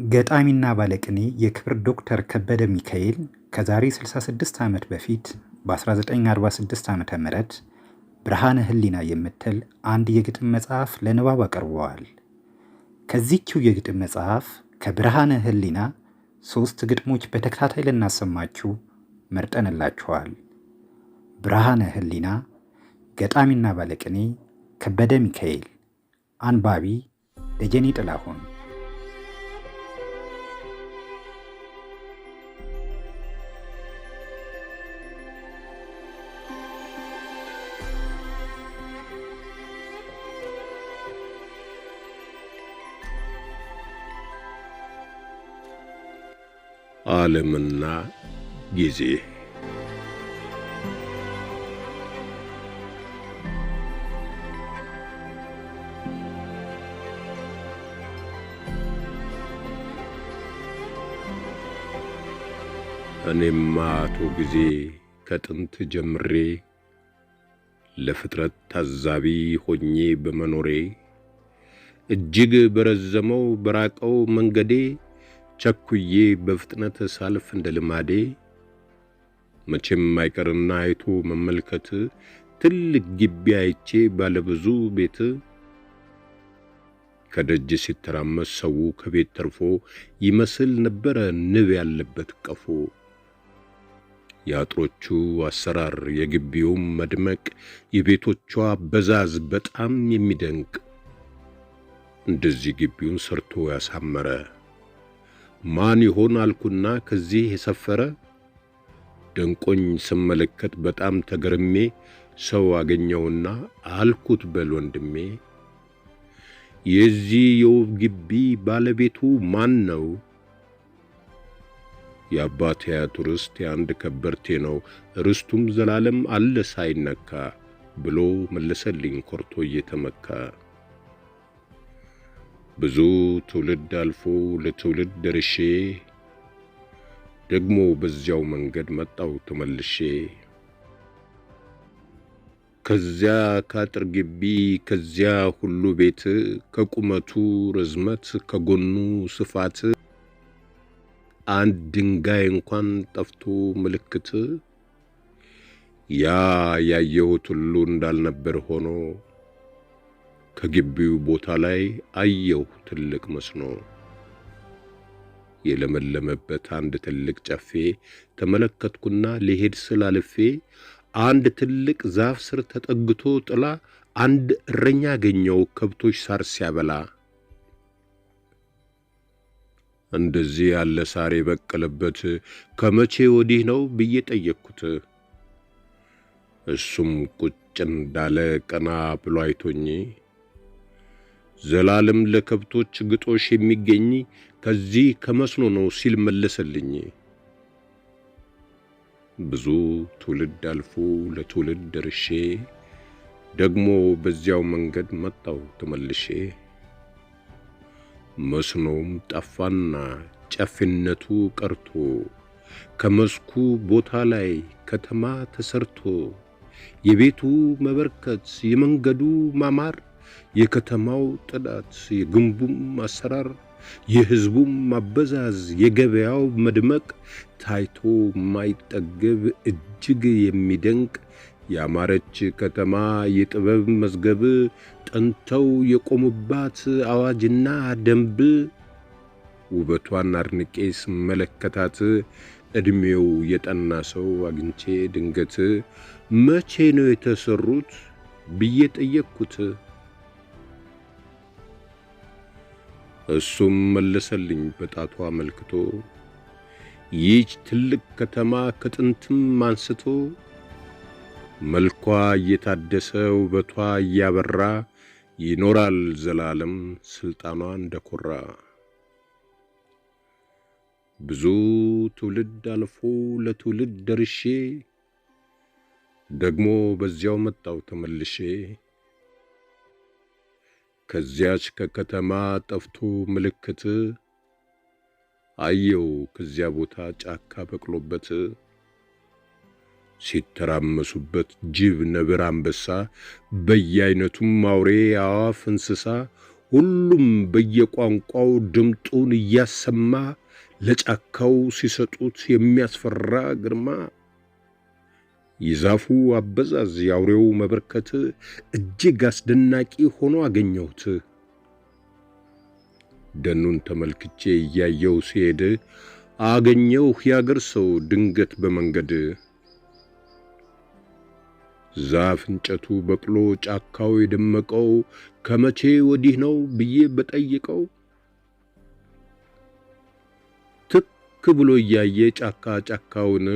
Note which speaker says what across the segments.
Speaker 1: ገጣሚና ባለቅኔ የክብር ዶክተር ከበደ ሚካኤል ከዛሬ 66 ዓመት በፊት በ1946 ዓ.ም ብርሃነ ህሊና የምትል አንድ የግጥም መጽሐፍ ለንባብ አቅርበዋል። ከዚህችው የግጥም መጽሐፍ ከብርሃነ ህሊና 3 ግጥሞች በተከታታይ ልናሰማችሁ መርጠንላችኋል። ብርሃነ ህሊና፣ ገጣሚና ባለቅኔ ከበደ ሚካኤል፣ አንባቢ ደጀኔ ጥላሁን።
Speaker 2: ዓለምና ጊዜ እኔማ አቶ ጊዜ ከጥንት ጀምሬ ለፍጥረት ታዛቢ ሆኜ በመኖሬ እጅግ በረዘመው በራቀው መንገዴ ቸኩዬ በፍጥነት ሳልፍ እንደ ልማዴ መቼም አይቀርና አይቶ መመልከት ትልቅ ግቢ አይቼ ባለብዙ ቤት ከደጅ ሲተራመስ ሰው ከቤት ተርፎ ይመስል ነበረ ንብ ያለበት ቀፎ። የአጥሮቹ አሰራር የግቢውም መድመቅ የቤቶቿ በዛዝ በጣም የሚደንቅ እንደዚህ ግቢውን ሰርቶ ያሳመረ ማን ይሆን አልኩና ከዚህ የሰፈረ ደንቆኝ ስመለከት በጣም ተገርሜ ሰው አገኘውና አልኩት በል ወንድሜ የዚህ የውብ ግቢ ባለቤቱ ማን ነው? የአባቴ አያቱ ርስት የአንድ ከበርቴ ነው ርስቱም ዘላለም አለ ሳይነካ ብሎ መለሰልኝ ኮርቶ እየተመካ። ብዙ ትውልድ አልፎ ለትውልድ ደርሼ ደግሞ በዚያው መንገድ መጣው ተመልሼ። ከዚያ ካጥር ግቢ ከዚያ ሁሉ ቤት ከቁመቱ ርዝመት ከጎኑ ስፋት አንድ ድንጋይ እንኳን ጠፍቶ ምልክት ያ ያየሁት ሁሉ እንዳልነበር ሆኖ ከግቢው ቦታ ላይ አየሁ ትልቅ መስኖ። የለመለመበት አንድ ትልቅ ጨፌ ተመለከትኩና ሊሄድ ስላልፌ አንድ ትልቅ ዛፍ ስር ተጠግቶ ጥላ አንድ እረኛ አገኘው ከብቶች ሳር ሲያበላ። እንደዚህ ያለ ሳር የበቀለበት ከመቼ ወዲህ ነው ብዬ ጠየቅኩት። እሱም ቁጭ እንዳለ ቀና ብሎ አይቶኝ ዘላለም ለከብቶች ግጦሽ የሚገኝ ከዚህ ከመስኖ ነው ሲል መለሰልኝ። ብዙ ትውልድ አልፎ ለትውልድ ደርሼ ደግሞ በዚያው መንገድ መጣው ተመልሼ። መስኖም ጠፋና ጨፍነቱ ቀርቶ ከመስኩ ቦታ ላይ ከተማ ተሰርቶ የቤቱ መበርከት የመንገዱ ማማር የከተማው ጥዳት የግንቡም አሰራር የሕዝቡም ማበዛዝ የገበያው መድመቅ ታይቶ ማይጠገብ እጅግ የሚደንቅ ያማረች ከተማ የጥበብ መዝገብ ጠንተው የቆሙባት አዋጅና ደንብ ውበቷን አድንቄ ስመለከታት ዕድሜው የጠና ሰው አግኝቼ ድንገት መቼ ነው የተሰሩት ብዬ ጠየቅኩት። እሱም መለሰልኝ በጣቱ አመልክቶ ይህች ትልቅ ከተማ ከጥንትም አንስቶ መልኳ እየታደሰ ውበቷ እያበራ ይኖራል ዘላለም ስልጣኗ እንደኮራ። ብዙ ትውልድ አልፎ ለትውልድ ደርሼ ደግሞ በዚያው መጣው ተመልሼ። ከዚያች ከከተማ ጠፍቶ ምልክት አየው ከዚያ ቦታ ጫካ በቅሎበት ሲተራመሱበት ጅብ ነብር አንበሳ በየአይነቱም አውሬ አዋፍ እንስሳ ሁሉም በየቋንቋው ድምጡን እያሰማ ለጫካው ሲሰጡት የሚያስፈራ ግርማ። የዛፉ አበዛዝ የአውሬው መበርከት እጅግ አስደናቂ ሆኖ አገኘሁት። ደኑን ተመልክቼ እያየው ሲሄድ አገኘሁ ያገር ሰው ድንገት በመንገድ። ዛፍ እንጨቱ በቅሎ ጫካው የደመቀው ከመቼ ወዲህ ነው ብዬ በጠይቀው ትክ ብሎ እያየ ጫካ ጫካውን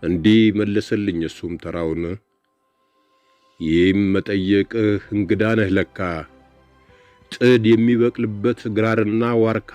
Speaker 2: እንዲህ መለሰልኝ እሱም ተራውን። ይህም መጠየቅህ እንግዳ ነህ ለካ፣ ጥድ የሚበቅልበት ግራርና ዋርካ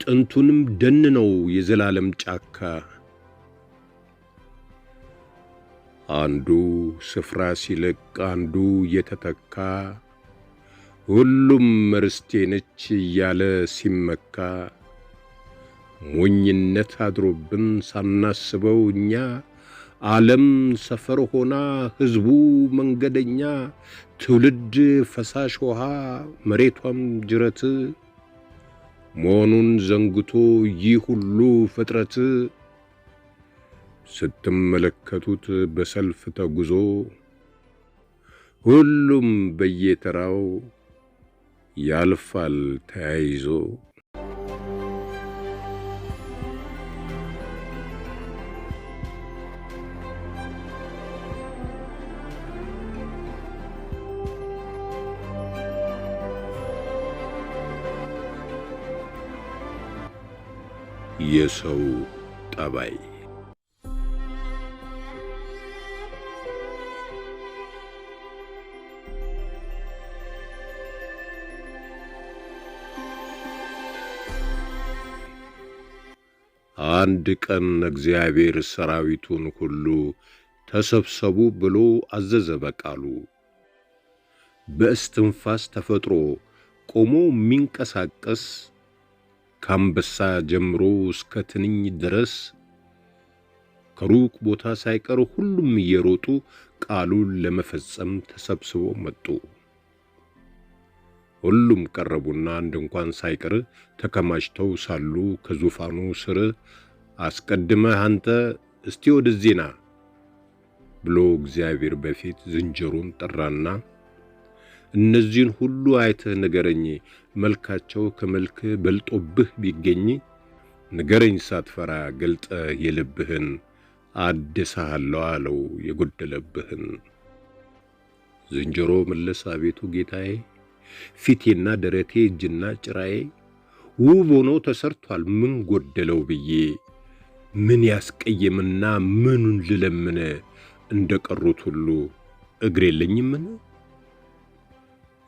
Speaker 2: ጥንቱንም ደን ነው የዘላለም ጫካ። አንዱ ስፍራ ሲለቅ አንዱ የተተካ፣ ሁሉም ርስቴ ነች እያለ ሲመካ፣ ሞኝነት አድሮብን ሳናስበው እኛ ዓለም ሰፈር ሆና ሕዝቡ መንገደኛ፣ ትውልድ ፈሳሽ ውሃ መሬቷም ጅረት መሆኑን ዘንግቶ ይህ ሁሉ ፍጥረት ስትመለከቱት በሰልፍ ተጉዞ ሁሉም በየተራው ያልፋል ተያይዞ። የሰው ጠባይ አንድ ቀን እግዚአብሔር ሰራዊቱን ሁሉ ተሰብሰቡ ብሎ አዘዘ በቃሉ። በእስትንፋስ ተፈጥሮ ቆሞ የሚንቀሳቀስ ከአንበሳ ጀምሮ እስከ ትንኝ ድረስ ከሩቅ ቦታ ሳይቀር ሁሉም እየሮጡ ቃሉን ለመፈጸም ተሰብስበው መጡ። ሁሉም ቀረቡና አንድ እንኳን ሳይቀር ተከማችተው ሳሉ ከዙፋኑ ስር አስቀድመህ አንተ እስቲ ወደዚህ ና ብሎ እግዚአብሔር በፊት ዝንጀሮን ጠራና እነዚህን ሁሉ አይተህ ንገረኝ፣ መልካቸው ከመልክ በልጦብህ ቢገኝ ንገረኝ ሳትፈራ ገልጠ የልብህን፣ አድሳለሁ አለው የጎደለብህን። ዝንጀሮ መለሰ አቤቱ ጌታዬ፣ ፊቴና ደረቴ እጅና ጭራዬ ውብ ሆኖ ተሰርቷል ምን ጎደለው ብዬ፣ ምን ያስቀየምና ምኑን ልለምን፣ እንደቀሩት ሁሉ እግር የለኝምን?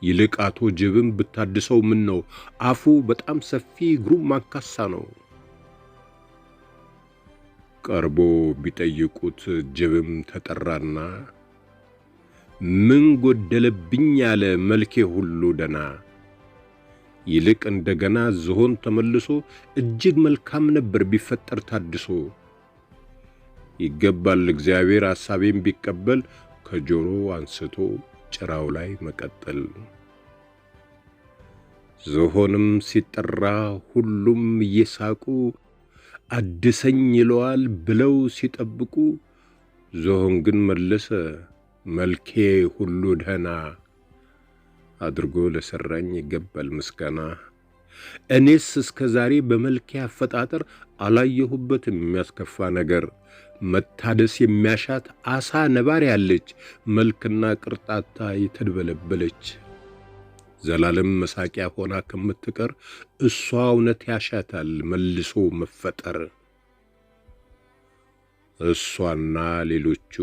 Speaker 2: ይልቅ አቶ ጅብም ብታድሰው ምን ነው፣ አፉ በጣም ሰፊ እግሩም ማንካሳ ነው። ቀርቦ ቢጠይቁት ጅብም ተጠራና ምን ጎደለብኝ ያለ መልኬ ሁሉ ደና፣ ይልቅ እንደገና ዝሆን ተመልሶ እጅግ መልካም ነበር ቢፈጠር ታድሶ። ይገባል እግዚአብሔር ሐሳቤን ቢቀበል ከጆሮ አንስቶ ጭራው ላይ መቀጠል። ዝሆንም ሲጠራ ሁሉም እየሳቁ አድሰኝ ይለዋል ብለው ሲጠብቁ፣ ዝሆን ግን መለሰ መልኬ ሁሉ ደህና፣ አድርጎ ለሰራኝ ይገባል ምስጋና። እኔስ እስከ ዛሬ በመልኬ አፈጣጠር አላየሁበትም የሚያስከፋ ነገር። መታደስ የሚያሻት አሳ ነባር ያለች፣ መልክና ቅርጣታ የተድበለበለች፣ ዘላለም መሳቂያ ሆና ከምትቀር እሷ እውነት ያሻታል መልሶ መፈጠር። እሷና ሌሎቹ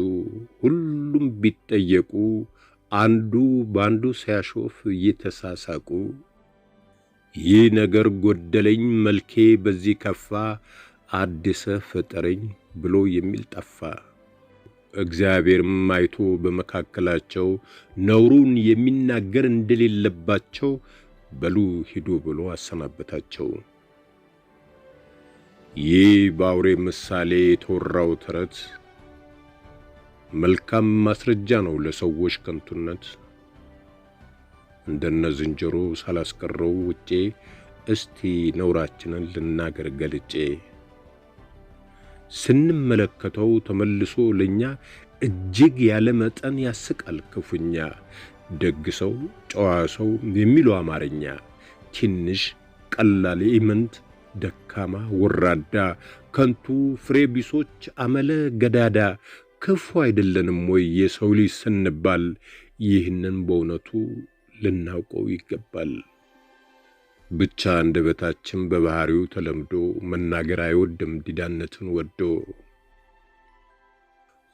Speaker 2: ሁሉም ቢጠየቁ አንዱ ባንዱ ሲያሾፍ እየተሳሳቁ፣ ይህ ነገር ጎደለኝ መልኬ በዚህ ከፋ፣ አድሰ ፈጠረኝ ብሎ የሚል ጠፋ። እግዚአብሔርም አይቶ በመካከላቸው ነውሩን የሚናገር እንደሌለባቸው በሉ ሂዱ ብሎ አሰናበታቸው። ይህ በአውሬ ምሳሌ የተወራው ተረት መልካም ማስረጃ ነው ለሰዎች ከንቱነት። እንደነ ዝንጀሮ ሳላስቀረው ውጬ እስቲ ነውራችንን ልናገር ገልጬ። ስንመለከተው ተመልሶ ለኛ እጅግ ያለ መጠን ያስቃል ክፉኛ። ደግ ሰው ጨዋ ሰው የሚለው አማርኛ ትንሽ ቀላል ኢምንት ደካማ ወራዳ ከንቱ ፍሬ ቢሶች አመለ ገዳዳ ክፉ አይደለንም ወይ የሰው ልጅ ስንባል? ይህንን በእውነቱ ልናውቀው ይገባል። ብቻ አንደበታችን በባህሪው ተለምዶ መናገር አይወድም ዲዳነትን ወዶ።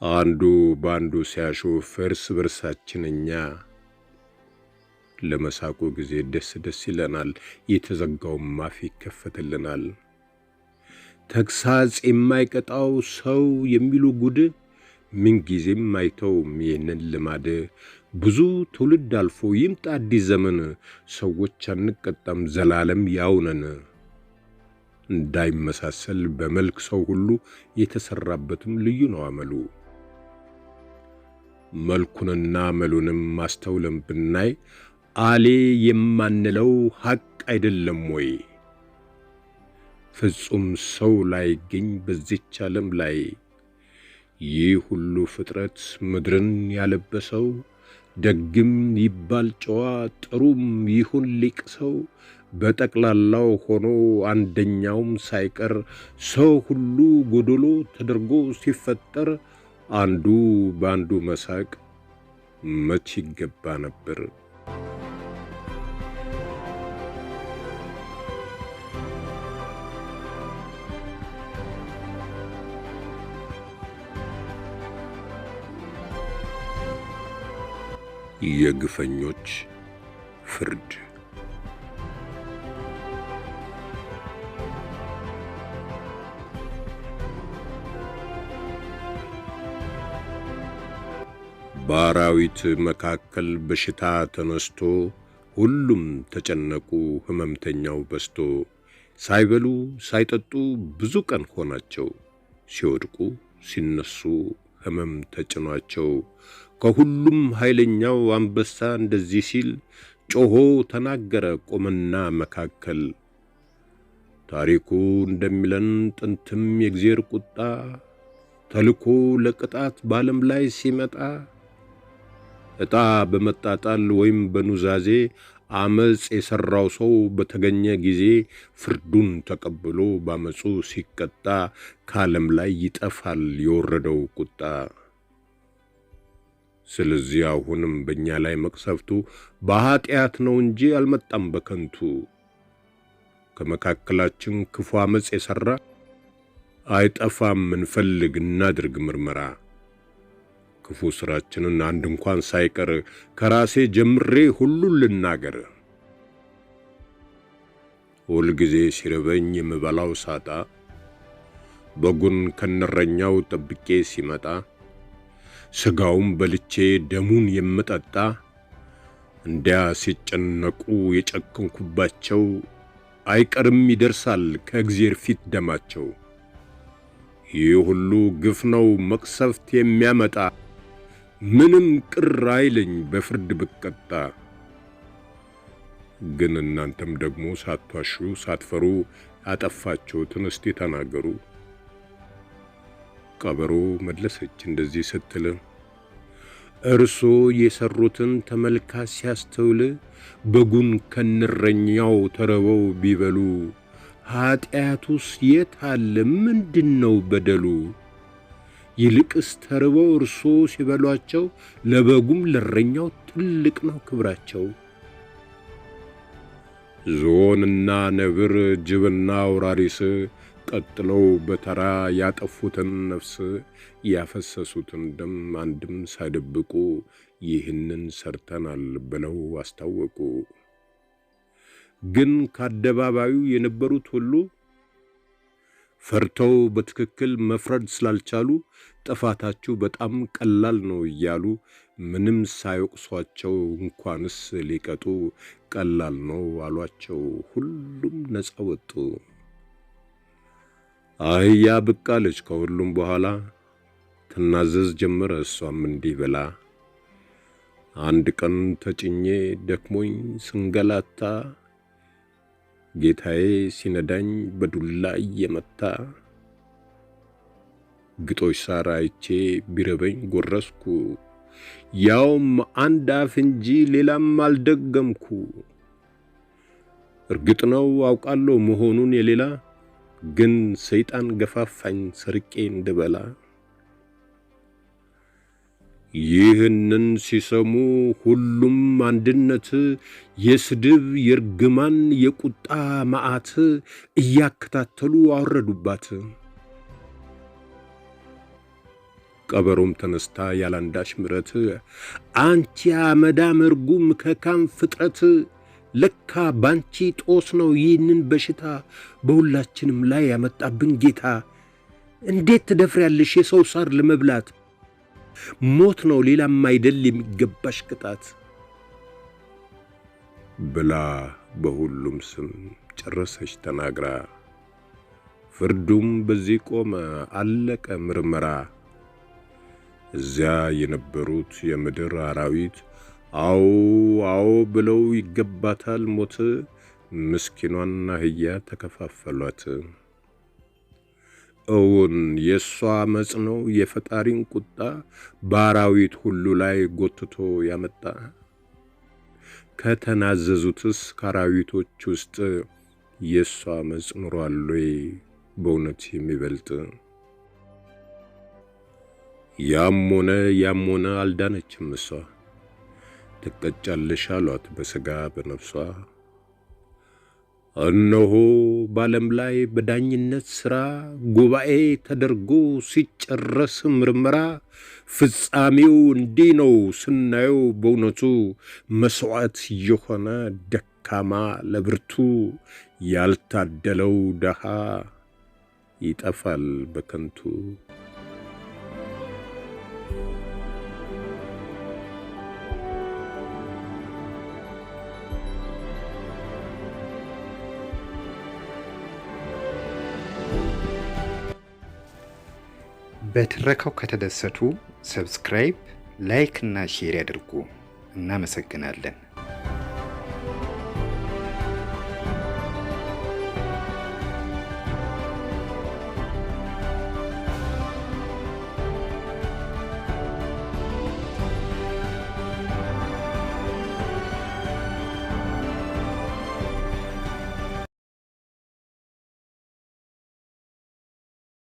Speaker 2: አንዱ በአንዱ ሲያሾፍ እርስ በርሳችን እኛ ለመሳቁ ጊዜ ደስ ደስ ይለናል፣ የተዘጋውም አፍ ይከፈትልናል። ተግሳጽ የማይቀጣው ሰው የሚሉ ጉድ ምንጊዜም አይተውም ይህንን ልማድ። ብዙ ትውልድ አልፎ ይምጣ አዲስ ዘመን፣ ሰዎች አንቀጣም ዘላለም ያውነን። እንዳይመሳሰል በመልክ ሰው ሁሉ የተሰራበትም ልዩ ነው አመሉ። መልኩንና አመሉንም ማስተውለን ብናይ አሌ የማንለው ሐቅ አይደለም ወይ? ፍጹም ሰው ላይገኝ በዚች ዓለም ላይ ይህ ሁሉ ፍጥረት ምድርን ያለበሰው፣ ደግም ይባል ጨዋ ጥሩም ይሁን ሊቅ ሰው፣ በጠቅላላው ሆኖ አንደኛውም ሳይቀር ሰው ሁሉ ጎዶሎ ተደርጎ ሲፈጠር አንዱ በአንዱ መሳቅ መች ይገባ ነበር? የግፈኞች ፍርድ። በአራዊት መካከል በሽታ ተነስቶ ሁሉም ተጨነቁ ህመምተኛው በስቶ። ሳይበሉ ሳይጠጡ ብዙ ቀን ሆናቸው፣ ሲወድቁ ሲነሱ ህመም ተጭኗቸው። ከሁሉም ኃይለኛው አንበሳ እንደዚህ ሲል ጮሆ ተናገረ ቆመና መካከል። ታሪኩ እንደሚለን ጥንትም የእግዚአብሔር ቁጣ ተልኮ ለቅጣት በዓለም ላይ ሲመጣ ዕጣ በመጣጣል ወይም በኑዛዜ አመጽ የሠራው ሰው በተገኘ ጊዜ ፍርዱን ተቀብሎ ባመጹ ሲቀጣ ከዓለም ላይ ይጠፋል የወረደው ቁጣ። ስለዚህ አሁንም በእኛ ላይ መቅሰፍቱ በኃጢአት ነው እንጂ አልመጣም በከንቱ። ከመካከላችን ክፉ አመጽ የሠራ አይጠፋም እንፈልግ እናድርግ ምርመራ። ክፉ ሥራችንን አንድ እንኳን ሳይቀር ከራሴ ጀምሬ ሁሉን ልናገር። ሁል ጊዜ ሲርበኝ የምበላው ሳጣ በጉን ከነረኛው ጠብቄ ሲመጣ ሥጋውን በልቼ ደሙን የምጠጣ እንዲያ ሲጨነቁ የጨከንኩባቸው አይቀርም ይደርሳል ከእግዚአብሔር ፊት ደማቸው። ይህ ሁሉ ግፍ ነው መቅሰፍት የሚያመጣ ምንም ቅር አይለኝ በፍርድ ብቀጣ። ግን እናንተም ደግሞ ሳትዋሹ ሳትፈሩ ያጠፋችሁትን እስቲ ተናገሩ። ቀበሮ መለሰች እንደዚህ ስትል እርሶ የሰሩትን ተመልካች ሲያስተውል በጉን ከነረኛው ተረበው ቢበሉ ኃጢአቱስ የት አለ ምንድነው በደሉ? ይልቅስ ተርበው እርሶ ሲበሏቸው ለበጉም ለረኛው ትልቅ ነው ክብራቸው። ዝሆንና ነብር ጅብና አውራሪስ ቀጥለው በተራ ያጠፉትን ነፍስ ያፈሰሱትን ደም አንድም ሳይደብቁ ይህንን ሰርተናል ብለው አስታወቁ። ግን ከአደባባዩ የነበሩት ሁሉ ፈርተው በትክክል መፍረድ ስላልቻሉ ጥፋታችሁ በጣም ቀላል ነው እያሉ ምንም ሳይወቅሷቸው እንኳንስ ሊቀጡ ቀላል ነው አሏቸው። ሁሉም ነፃ ወጡ። አህያ ብቅ አለች ከሁሉም በኋላ ትናዘዝ ጀመረ እሷም እንዲህ ብላ አንድ ቀን ተጭኜ ደክሞኝ ስንገላታ ጌታዬ ሲነዳኝ በዱላ እየመታ ግጦሽ ሳር አይቼ ቢረበኝ ጎረስኩ ያውም አንድ አፍ እንጂ ሌላም አልደገምኩ። እርግጥ ነው አውቃለሁ መሆኑን የሌላ ግን ሰይጣን ገፋፋኝ ሰርቄ እንድበላ። ይህንን ሲሰሙ ሁሉም አንድነት የስድብ የርግማን የቁጣ መዓት እያከታተሉ አወረዱባት። ቀበሮም ተነስታ ያላንዳች ምረት አንቺ አመዳም ርጉም ከካም ፍጥረት ለካ ባንቺ ጦስ ነው ይህንን በሽታ በሁላችንም ላይ ያመጣብን ጌታ። እንዴት ትደፍሪያለሽ የሰው ሳር ለመብላት? ሞት ነው ሌላም አይደል የሚገባሽ ቅጣት ብላ በሁሉም ስም ጨረሰች ተናግራ። ፍርዱም በዚህ ቆመ አለቀ ምርመራ። እዚያ የነበሩት የምድር አራዊት አዎ አዎ ብለው ይገባታል ሞት፣ ምስኪኗን አህያ ተከፋፈሏት። እውን የሷ አመጽ ነው የፈጣሪን ቁጣ በአራዊት ሁሉ ላይ ጎትቶ ያመጣ። ከተናዘዙትስ ከአራዊቶች ውስጥ የሷ አመጽ ኑሯል ወይ በእውነት የሚበልጥ? ያም ሆነ አልዳነችም እሷ። ትቀጫለሽ አሏት በሥጋ በነፍሷ። እነሆ በዓለም ላይ በዳኝነት ሥራ ጉባኤ ተደርጎ ሲጨረስ ምርመራ ፍጻሜው እንዲህ ነው ስናየው በእውነቱ መሥዋዕት የሆነ ደካማ ለብርቱ ያልታደለው ደሃ ይጠፋል በከንቱ።
Speaker 1: በትረካው ከተደሰቱ ሰብስክራይብ፣ ላይክ እና ሼር ያድርጉ። እናመሰግናለን።